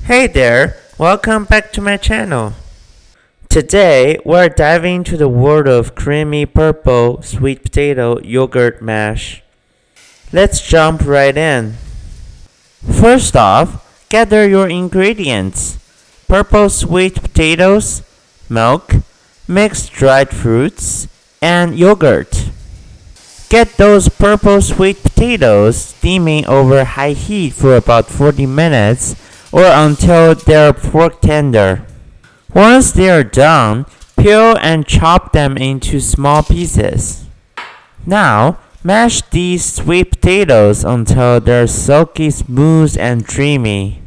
Hey there, welcome back to my channel. Today we're diving into the world of creamy purple sweet potato yogurt mash. Let's jump right in. First off, gather your ingredients: purple sweet potatoes, milk, mixed dried fruits, and yogurt. Get those purple sweet potatoes steaming over high heat for about 40 minutes or until they're pork tender. Once they are done, peel and chop them into small pieces. Now, mash these sweet potatoes until they're silky smooth and creamy.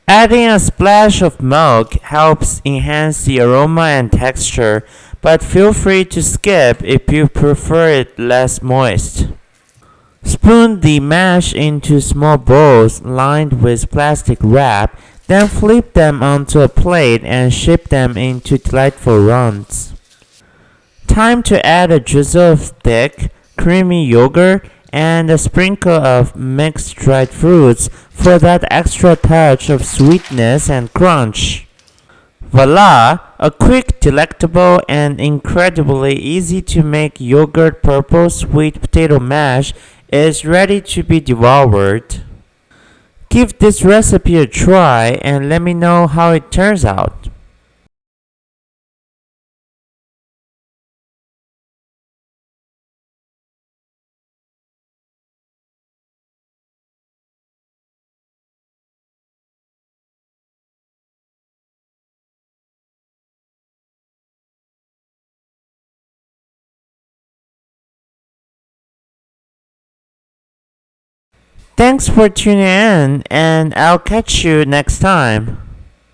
Adding a splash of milk helps enhance the aroma and texture, but feel free to skip if you prefer it less moist. Spoon the mash into small bowls lined with plastic wrap, then flip them onto a plate and shape them into delightful rounds. Time to add a drizzle of thick, creamy yogurt and a sprinkle of mixed dried fruits for that extra touch of sweetness and crunch. Voila! A quick, delectable, and incredibly easy to make yogurt purple sweet potato mash is ready to be devoured. Give this recipe a try and let me know how it turns out. Thanks for tuning in, and I'll catch you next time.